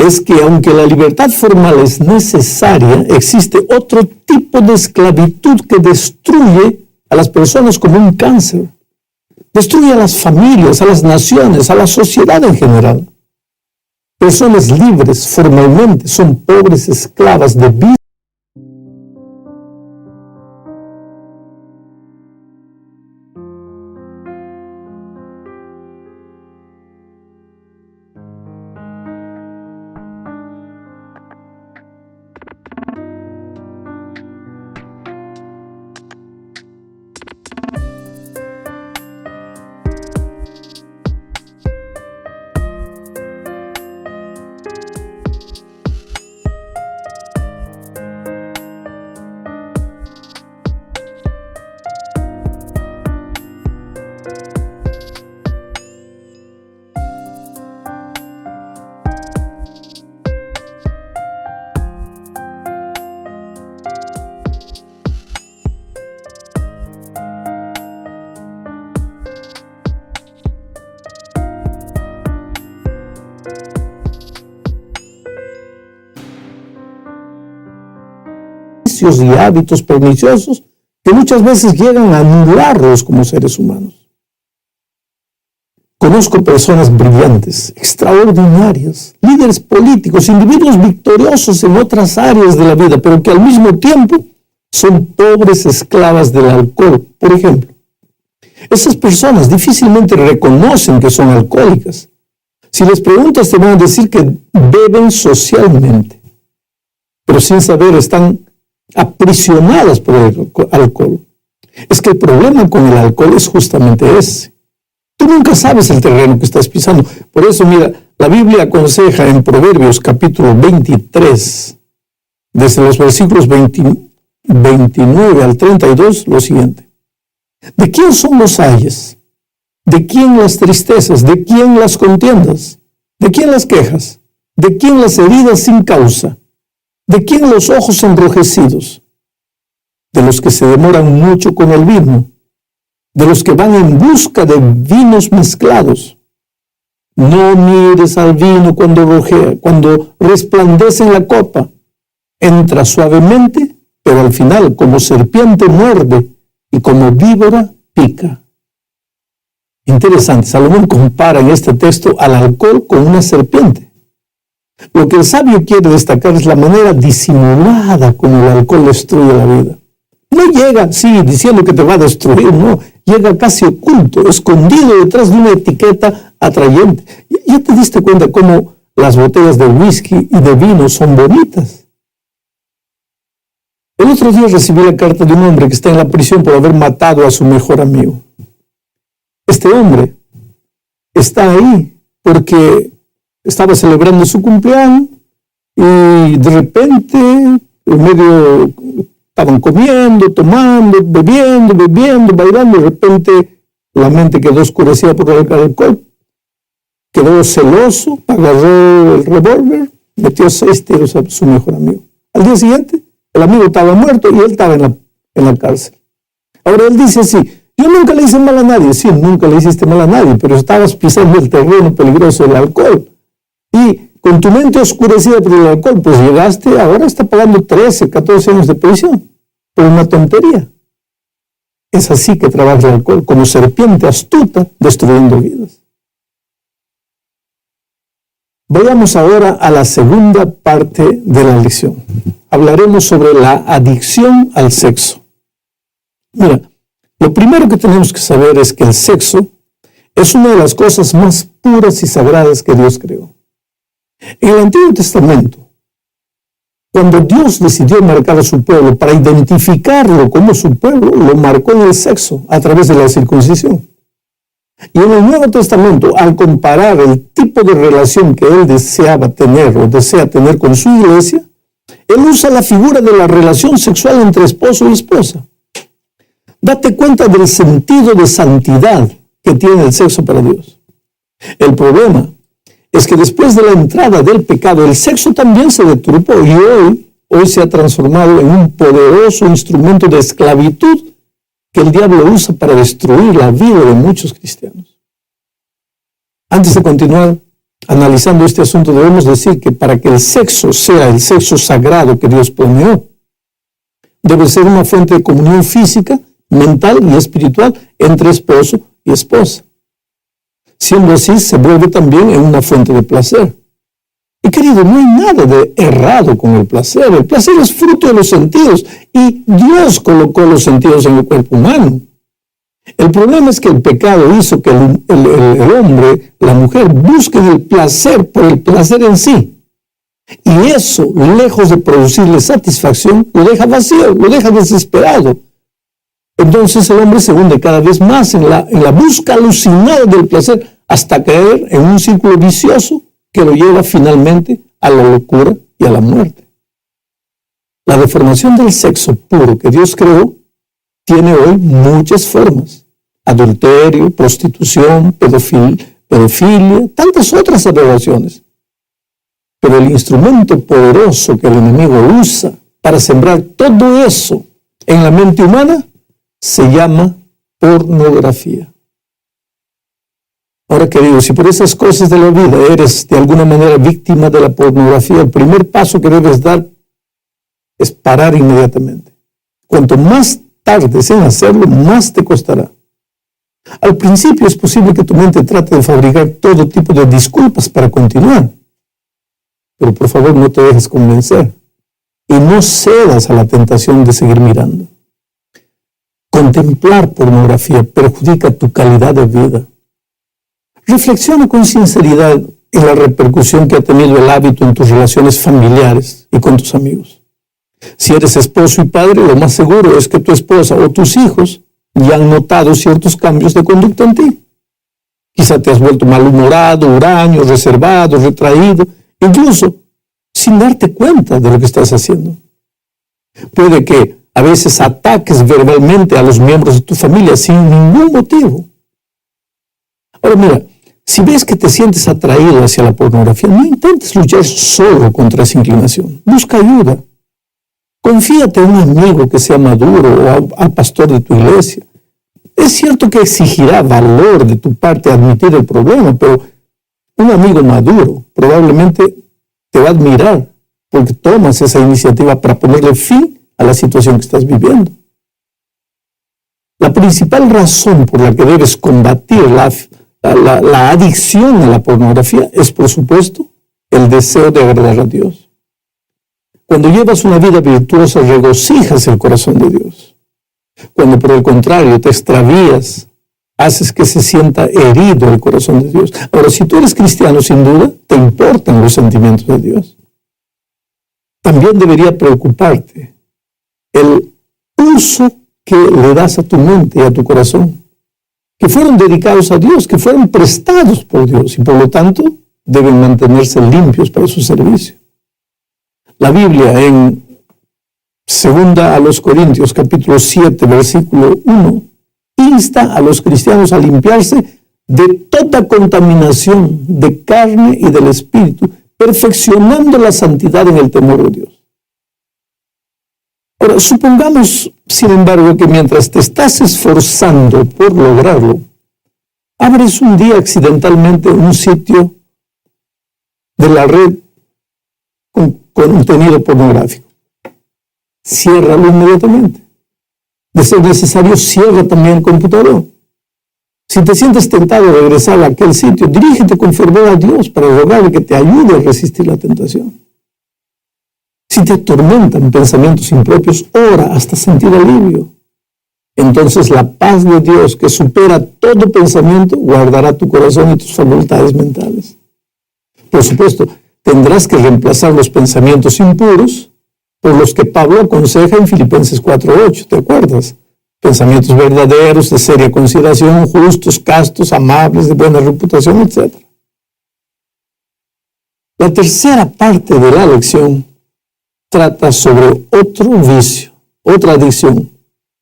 es que aunque la libertad formal es necesaria, existe otro tipo de esclavitud que destruye a las personas como un cáncer. Destruye a las familias, a las naciones, a la sociedad en general. Personas libres formalmente son pobres esclavas de vida. Y hábitos perniciosos que muchas veces llegan a anularlos como seres humanos. Conozco personas brillantes, extraordinarias, líderes políticos, individuos victoriosos en otras áreas de la vida, pero que al mismo tiempo son pobres esclavas del alcohol. Por ejemplo, esas personas difícilmente reconocen que son alcohólicas. Si les preguntas, te van a decir que beben socialmente, pero sin saber están aprisionadas por el alcohol. Es que el problema con el alcohol es justamente ese. Tú nunca sabes el terreno que estás pisando. Por eso, mira, la Biblia aconseja en Proverbios capítulo 23, desde los versículos 29 al 32, lo siguiente. ¿De quién son los ayes? ¿De quién las tristezas? ¿De quién las contiendas? ¿De quién las quejas? ¿De quién las heridas sin causa? ¿De quién los ojos enrojecidos? De los que se demoran mucho con el vino, de los que van en busca de vinos mezclados. No mires al vino cuando rojea, cuando resplandece en la copa. Entra suavemente, pero al final como serpiente muerde y como víbora pica. Interesante, Salomón compara en este texto al alcohol con una serpiente. Lo que el sabio quiere destacar es la manera disimulada como el alcohol destruye la vida. No llega, sí, diciendo que te va a destruir, no. Llega casi oculto, escondido detrás de una etiqueta atrayente. ¿Ya te diste cuenta cómo las botellas de whisky y de vino son bonitas? El otro día recibí la carta de un hombre que está en la prisión por haber matado a su mejor amigo. Este hombre está ahí porque estaba celebrando su cumpleaños y de repente, en medio, estaban comiendo, tomando, bebiendo, bailando. De repente, la mente quedó oscurecida por el alcohol. Quedó celoso, agarró el revólver, metió 6 tiros a su mejor amigo. Al día siguiente, el amigo estaba muerto y él estaba en la cárcel. Ahora él dice así: yo nunca le hice mal a nadie. Sí, nunca le hiciste mal a nadie, pero estabas pisando el terreno peligroso del alcohol. Y con tu mente oscurecida por el alcohol, pues llegaste, ahora está pagando 13, 14 años de prisión por una tontería. Es así que trabaja el alcohol, como serpiente astuta, destruyendo vidas. Vayamos ahora a la segunda parte de la lección. Hablaremos sobre la adicción al sexo. Mira, lo primero que tenemos que saber es que el sexo es una de las cosas más puras y sagradas que Dios creó. En el Antiguo Testamento, cuando Dios decidió marcar a su pueblo para identificarlo como su pueblo, lo marcó en el sexo a través de la circuncisión. Y en el Nuevo Testamento, al comparar el tipo de relación que Él deseaba tener o desea tener con su iglesia, Él usa la figura de la relación sexual entre esposo y esposa. Date cuenta del sentido de santidad que tiene el sexo para Dios. El problema es que después de la entrada del pecado, el sexo también se deturpó y hoy se ha transformado en un poderoso instrumento de esclavitud que el diablo usa para destruir la vida de muchos cristianos. Antes de continuar, Analizando este asunto, debemos decir que para que el sexo sea el sexo sagrado que Dios planeó, debe ser una fuente de comunión física, mental y espiritual entre esposo y esposa. Siendo así, se vuelve también en una fuente de placer. Y querido, no hay nada de errado con el placer. El placer es fruto de los sentidos y Dios colocó los sentidos en el cuerpo humano. El problema es que el pecado hizo que el hombre, la mujer, busquen el placer por el placer en sí. Y eso, lejos de producirle satisfacción, lo deja vacío, lo deja desesperado. Entonces el hombre se hunde cada vez más en la busca alucinada del placer hasta caer en un círculo vicioso que lo lleva finalmente a la locura y a la muerte. La deformación del sexo puro que Dios creó tiene hoy muchas formas: adulterio, prostitución, pedofilia, tantas otras aberraciones. Pero el instrumento poderoso que el enemigo usa para sembrar todo eso en la mente humana se llama pornografía. Ahora, querido, si por esas cosas de la vida eres de alguna manera víctima de la pornografía, el primer paso que debes dar es parar inmediatamente. Cuanto más tardes en hacerlo, más te costará. Al principio es posible que tu mente trate de fabricar todo tipo de disculpas para continuar. Pero por favor no te dejes convencer y no cedas a la tentación de seguir mirando. Contemplar pornografía perjudica tu calidad de vida. Reflexiona con sinceridad en la repercusión que ha tenido el hábito en tus relaciones familiares y con tus amigos. Si eres esposo y padre, lo más seguro es que tu esposa o tus hijos ya han notado ciertos cambios de conducta en ti. Quizá te has vuelto malhumorado, huraño, reservado, retraído, incluso sin darte cuenta de lo que estás haciendo. Puede que a veces ataques verbalmente a los miembros de tu familia sin ningún motivo. Ahora mira, si ves que te sientes atraído hacia la pornografía, no intentes luchar solo contra esa inclinación. Busca ayuda. Confíate en un amigo que sea maduro o al pastor de tu iglesia. Es cierto que exigirá valor de tu parte admitir el problema, pero un amigo maduro probablemente te va a admirar porque tomas esa iniciativa para ponerle fin a la situación que estás viviendo. La principal razón por la que debes combatir la adicción a la pornografía es, por supuesto, el deseo de agradar a Dios. Cuando llevas una vida virtuosa, regocijas el corazón de Dios. Cuando, por el contrario, te extravías, haces que se sienta herido el corazón de Dios. Ahora, si tú eres cristiano, sin duda, te importan los sentimientos de Dios. También debería preocuparte el uso que le das a tu mente y a tu corazón, que fueron dedicados a Dios, que fueron prestados por Dios y por lo tanto deben mantenerse limpios para su servicio. La Biblia en 2 a los Corintios capítulo 7 versículo 1 insta a los cristianos a limpiarse de toda contaminación de carne y del espíritu, perfeccionando la santidad en el temor de Dios. Ahora, supongamos, sin embargo, que mientras te estás esforzando por lograrlo, abres un día accidentalmente un sitio de la red con contenido pornográfico. Ciérralo inmediatamente. De ser necesario, cierra también el computador. Si te sientes tentado de regresar a aquel sitio, dirígete con fervor a Dios para rogarle que te ayude a resistir la tentación. Si te atormentan pensamientos impropios, ora hasta sentir alivio. Entonces la paz de Dios, que supera todo pensamiento, guardará tu corazón y tus facultades mentales. Por supuesto, tendrás que reemplazar los pensamientos impuros por los que Pablo aconseja en Filipenses 4:8, ¿te acuerdas? Pensamientos verdaderos, de seria consideración, justos, castos, amables, de buena reputación, etc. La tercera parte de la lección trata sobre otro vicio, otra adicción,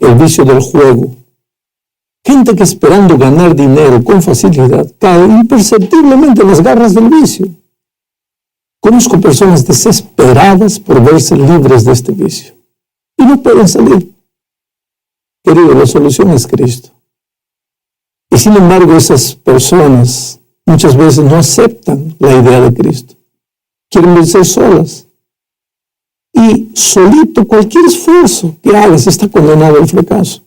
el vicio del juego. Gente que esperando ganar dinero con facilidad cae imperceptiblemente en las garras del vicio. Conozco personas desesperadas por verse libres de este vicio y no pueden salir. Querido, la solución es Cristo. Y sin embargo, esas personas muchas veces no aceptan la idea de Cristo. Quieren vencer solas. Y solito cualquier esfuerzo que hagas está condenado al fracaso.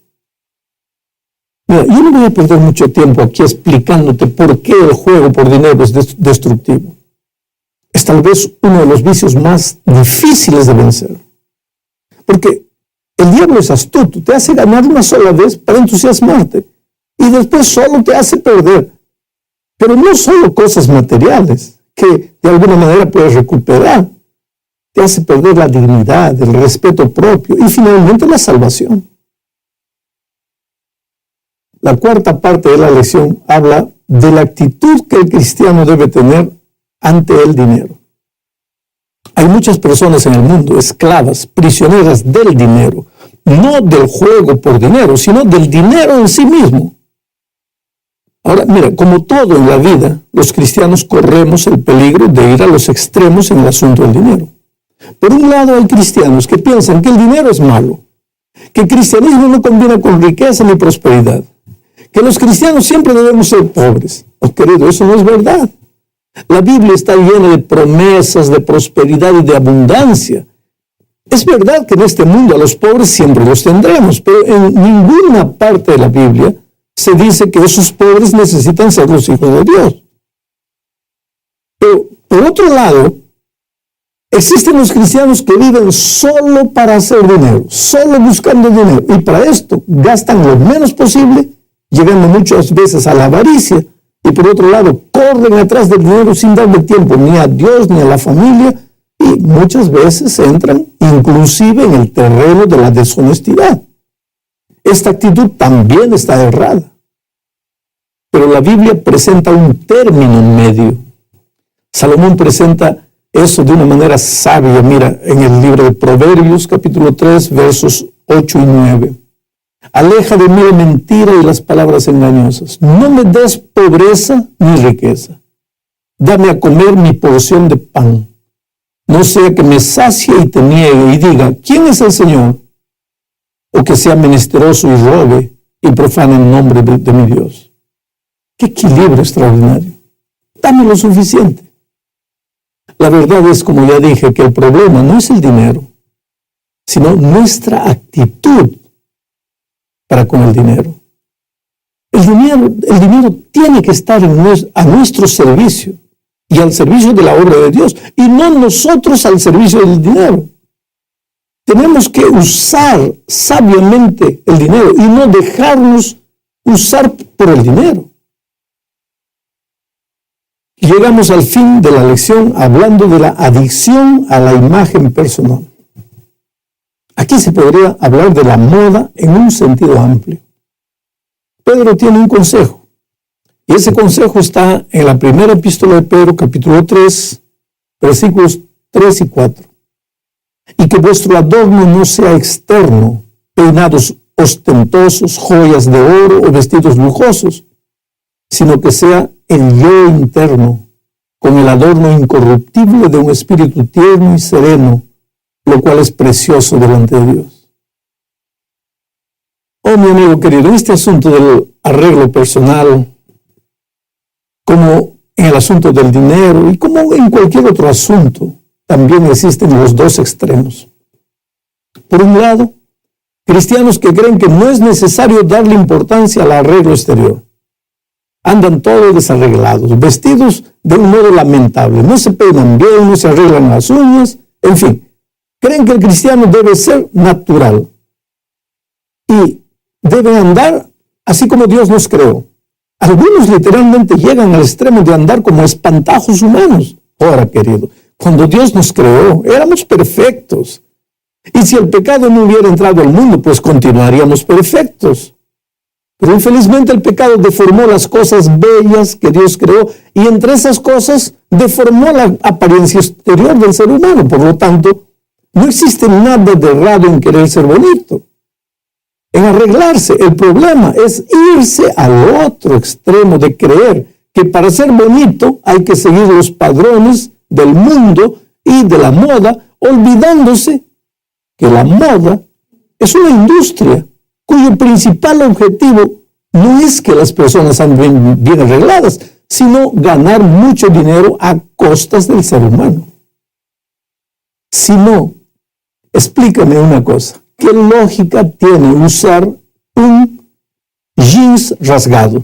Mira, yo no voy a perder mucho tiempo aquí explicándote por qué el juego por dinero es destructivo. Es tal vez uno de los vicios más difíciles de vencer. Porque el diablo es astuto, te hace ganar una sola vez para entusiasmarte y después solo te hace perder. Pero no solo cosas materiales que de alguna manera puedes recuperar, te hace perder la dignidad, el respeto propio y finalmente la salvación. La cuarta parte de la lección habla de la actitud que el cristiano debe tener ante el dinero. Hay muchas personas en el mundo esclavas, prisioneras del dinero, no del juego por dinero, sino del dinero en sí mismo. Ahora, mira, como todo en la vida, los cristianos corremos el peligro de ir a los extremos en el asunto del dinero. Por un lado, hay cristianos que piensan que el dinero es malo, que el cristianismo no combina con riqueza ni prosperidad, que los cristianos siempre debemos ser pobres. Oh, querido, eso no es verdad. La Biblia está llena de promesas de prosperidad y de abundancia. Es verdad que en este mundo a los pobres siempre los tendremos, pero en ninguna parte de la Biblia se dice que esos pobres necesitan ser los hijos de Dios. Pero, por otro lado, existen los cristianos que viven solo para hacer dinero, solo buscando dinero, y para esto gastan lo menos posible, llegando muchas veces a la avaricia, y por otro lado, corren atrás del dinero sin darle tiempo ni a Dios ni a la familia, y muchas veces entran inclusive en el terreno de la deshonestidad. Esta actitud también está errada. Pero la Biblia presenta un término medio. Salomón presenta eso de una manera sabia. Mira, en el libro de Proverbios, capítulo 3, versos 8 y 9. Aleja de mí la mentira y las palabras engañosas. No me des pobreza ni riqueza. Dame a comer mi porción de pan. No sea que me sacie y te niegue y diga, ¿quién es el Señor? O que sea menesteroso y robe y profane el nombre de mi Dios. ¡Qué equilibrio extraordinario! Dame lo suficiente. La verdad es, como ya dije, que el problema no es el dinero, sino nuestra actitud para con el dinero. El dinero tiene que estar a nuestro servicio y al servicio de la obra de Dios, y no nosotros al servicio del dinero. Tenemos que usar sabiamente el dinero y no dejarnos usar por el dinero. Llegamos al fin de la lección hablando de la adicción a la imagen personal. Aquí se podría hablar de la moda en un sentido amplio. Pedro tiene un consejo, y ese consejo está en la primera epístola de Pedro, capítulo 3, versículos 3 y 4. Y que vuestro adorno no sea externo, peinados ostentosos, joyas de oro o vestidos lujosos, sino que sea el yo interno, con el adorno incorruptible de un espíritu tierno y sereno, lo cual es precioso delante de Dios. Oh, mi amigo querido, en este asunto del arreglo personal, como en el asunto del dinero y como en cualquier otro asunto, también existen los dos extremos. Por un lado, cristianos que creen que no es necesario darle importancia al arreglo exterior. Andan todos desarreglados, vestidos de un modo lamentable, no se peinan bien, no se arreglan las uñas, en fin. Creen que el cristiano debe ser natural y debe andar así como Dios nos creó. Algunos literalmente llegan al extremo de andar como espantajos humanos. Ahora, querido, cuando Dios nos creó, éramos perfectos. Y si el pecado no hubiera entrado al mundo, pues continuaríamos perfectos. Pero infelizmente el pecado deformó las cosas bellas que Dios creó, y entre esas cosas deformó la apariencia exterior del ser humano. Por lo tanto, no existe nada de errado en querer ser bonito, en arreglarse. El problema es irse al otro extremo de creer que para ser bonito hay que seguir los padrones del mundo y de la moda, olvidándose que la moda es una industria cuyo principal objetivo no es que las personas anden bien arregladas, sino ganar mucho dinero a costas del ser humano. Si no, explícame una cosa. ¿Qué lógica tiene usar un jeans rasgado?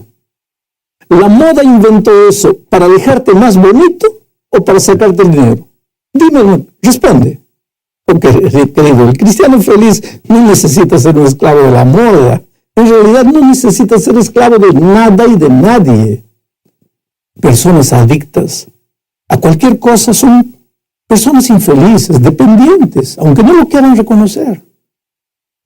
¿La moda inventó eso para dejarte más bonito o para sacarte el dinero? Dime, responde. Porque, querido, el cristiano feliz no necesita ser un esclavo de la moda. En realidad no necesita ser esclavo de nada y de nadie. Personas adictas a cualquier cosa son personas infelices, dependientes, aunque no lo quieran reconocer.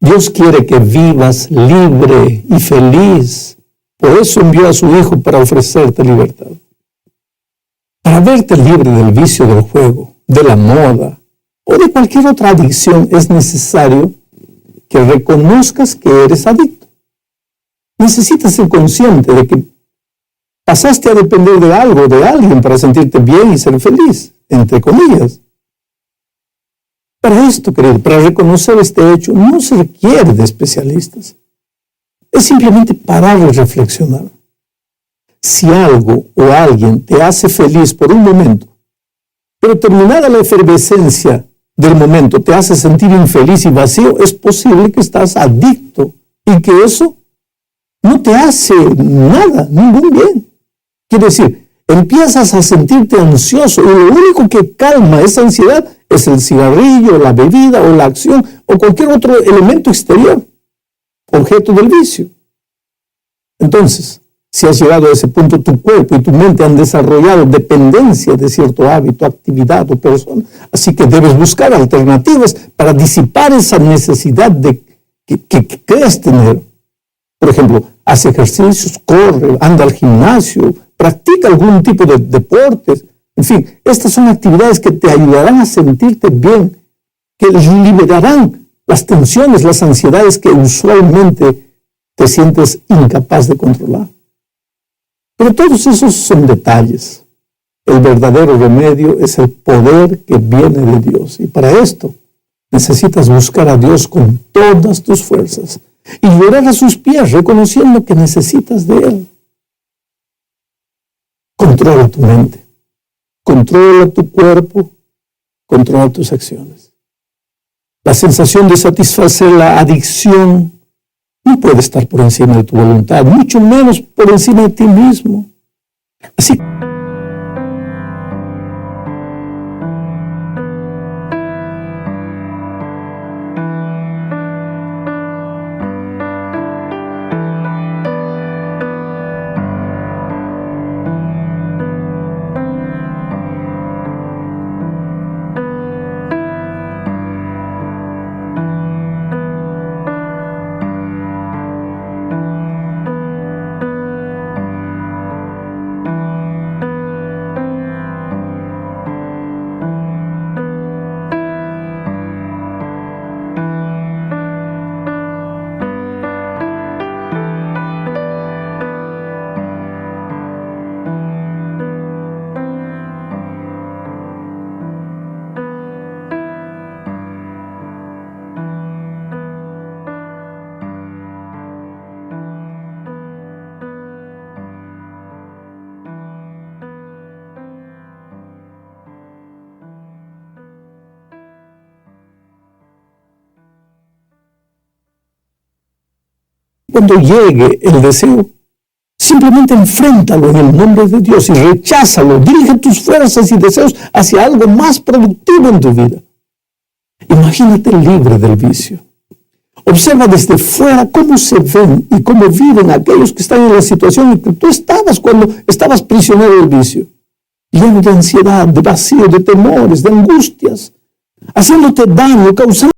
Dios quiere que vivas libre y feliz. Por eso envió a su Hijo para ofrecerte libertad. Para verte libre del vicio del juego, de la moda o de cualquier otra adicción, es necesario que reconozcas que eres adicto. Necesitas ser consciente de que pasaste a depender de algo, de alguien, para sentirte bien y ser feliz, entre comillas. Para esto, querido, para reconocer este hecho, no se requiere de especialistas. Es simplemente parar y reflexionar. Si algo o alguien te hace feliz por un momento, pero terminada la efervescencia del momento te hace sentir infeliz y vacío, es posible que estás adicto y que eso no te hace nada, ningún bien. Quiere decir, empiezas a sentirte ansioso y lo único que calma esa ansiedad es el cigarrillo, la bebida o la acción o cualquier otro elemento exterior, objeto del vicio. Entonces, si has llegado a ese punto, tu cuerpo y tu mente han desarrollado dependencia de cierto hábito, actividad o persona. Así que debes buscar alternativas para disipar esa necesidad que crees tener. Por ejemplo, haz ejercicios, corre, anda al gimnasio, practica algún tipo de deportes. En fin, estas son actividades que te ayudarán a sentirte bien, que liberarán las tensiones, las ansiedades que usualmente te sientes incapaz de controlar. Pero todos esos son detalles. El verdadero remedio es el poder que viene de Dios. Y para esto necesitas buscar a Dios con todas tus fuerzas y llorar a sus pies, reconociendo que necesitas de Él. Controla tu mente, controla tu cuerpo, controla tus acciones. La sensación de satisfacer la adicción no puede estar por encima de tu voluntad, mucho menos por encima de ti mismo. Así cuando llegue el deseo, simplemente enfréntalo en el nombre de Dios y recházalo. Dirige tus fuerzas y deseos hacia algo más productivo en tu vida. Imagínate libre del vicio. Observa desde fuera cómo se ven y cómo viven aquellos que están en la situación en que tú estabas cuando estabas prisionero del vicio. Lleno de ansiedad, de vacío, de temores, de angustias, haciéndote daño, causando